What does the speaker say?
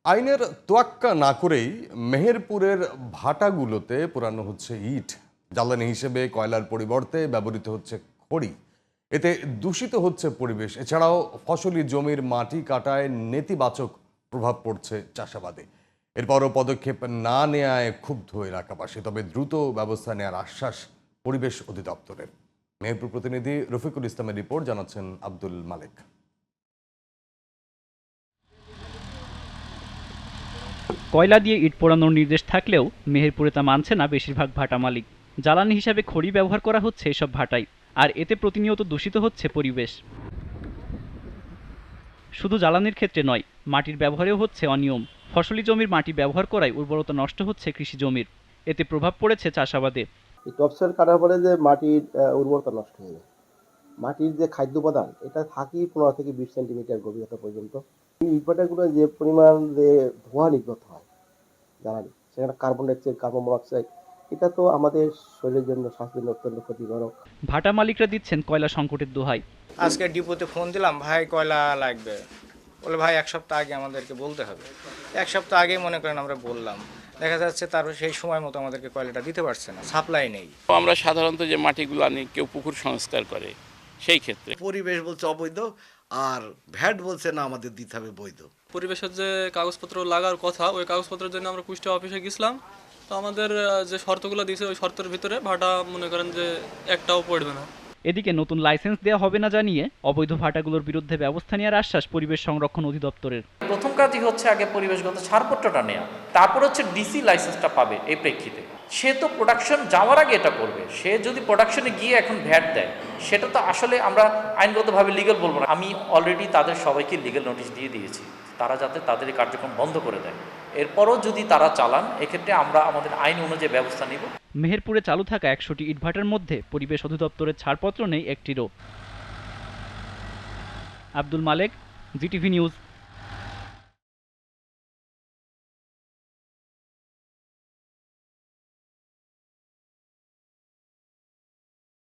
আইনের তোয়াক্কা না করেই মেহেরপুরের ভাটাগুলোতে পোড়ানো হচ্ছে ইট। জ্বালানি হিসেবে কয়লার পরিবর্তে ব্যবহৃত হচ্ছে খড়ি। এতে দূষিত হচ্ছে পরিবেশ। এছাড়াও ফসলি জমির মাটি কাটায় নেতিবাচক প্রভাব পড়ছে চাষাবাদে। এরপরও পদক্ষেপ না নেওয়ায় ক্ষুব্ধ এলাকাবাসী। তবে দ্রুত ব্যবস্থা নেওয়ার আশ্বাস পরিবেশ অধিদপ্তরের। মেহেরপুর প্রতিনিধি রফিকুল ইসলামের রিপোর্ট, জানাচ্ছেন আব্দুল মালেক। কয়লা দিয়ে ইট পোড়ানোর নির্দেশ থাকলেও মেহেরপুরে তা মানছে না বেশিরভাগ ভাটা মালিক। জ্বালানি হিসাবে খড়ি ব্যবহার করা হচ্ছে এসব ভাটায়, আর এতে প্রতিনিয়ত দূষিত হচ্ছে পরিবেশ। শুধু জ্বালানির ক্ষেত্রে নয়, মাটির ব্যবহারেও হচ্ছে অনিয়ম। ফসলি জমির মাটি ব্যবহার করায় উর্বরতা নষ্ট হচ্ছে কৃষি জমির। এতে প্রভাব পড়েছে চাষাবাদে। এই টপসয়েল কাটার পরে যে মাটির উর্বরতা নষ্ট হয়ে যায়। মাটির যে খাদ্য উপাদান এটা থাকি 15 থেকে 20 সেন্টিমিটার গভীরতা পর্যন্ত। এই ইটভাটাগুলো যে পরিমাণ যে ধোঁয়া নির্গত হয় জ্বালানি, সেখানে কার্বন ডাইঅক্সাইড, কার্বন মনোক্সাইড, এটা তো আমাদের শরীরের জন্য, স্বাস্থ্যের জন্য অত্যন্ত ক্ষতিকারক। ভাটা মালিকরা দিচ্ছেন কয়লা সংকটের দোহাই। আজকে ডিপোতে ফোন দিলাম, ভাই কয়লা লাগবে। বলে ভাই 1 সপ্তাহ আগে আমাদেরকে বলতে হবে। 1 সপ্তাহ আগেই মনে করেন আমরা বললাম, দেখা যাচ্ছে তারপর সেই সময় মতো আমাদেরকে কয়লাটা দিতে পারছে না, সাপ্লাই নেই। আমরা সাধারণত যে মাটিগুলো আনি, কেউ পুকুর সংস্কার করে, সেই ক্ষেত্রে পরিবেশ বলছে অবৈধ, আর ভ্যাট বলছে না আমাদের দিতে হবে বৈধ। পরিবেশের যে কাগজপত্র লাগার কথা, ওই কাগজপত্রের জন্য আমরা কুষ্টিয়া অফিসে গেছিলাম। তো আমাদের যে শর্তগুলো দিয়েছে ওই শর্তের ভিতরে ভাটা মনে করেন যে একটাও পড়বে না। এদিকে নতুন লাইসেন্স দেওয়া হবে না জানিয়ে অবৈধ ভাটাগুলোর বিরুদ্ধে ব্যবস্থা নেওয়ার আশ্বাস পরিবেশ সংরক্ষণ অধিদপ্তরের। প্রথম কাজই হচ্ছে আগে পরিবেশগত ছাড়পত্রটা নেওয়া, তারপর হচ্ছে ডিসি লাইসেন্সটা পাবে। এই প্রেক্ষিতে সে তো প্রোডাকশন যাওয়ার আগে এটা করবে। সে যদি প্রোডাকশনে গিয়ে এখন ভ্যাট দেয়, সেটা তো আসলে আমরা আইনগতভাবে লিগ্যাল বলবো না। আমি অলরেডি তাদের সবাইকে লিগ্যাল নোটিশ দিয়ে দিয়েছি, তারা যাতে তাদের এই কার্যক্রম বন্ধ করে দেয়। এরপরও যদি তারা চালান, এক্ষেত্রে আমরা আমাদের আইন অনুযায়ী ব্যবস্থা নিব। মেহেরপুরে চালু থাকা 100টি ইটভাটার মধ্যে পরিবেশ অধিদপ্তরের ছাড়পত্র নেই একটিরও। আব্দুল মালেক, জিটিভি নিউজ।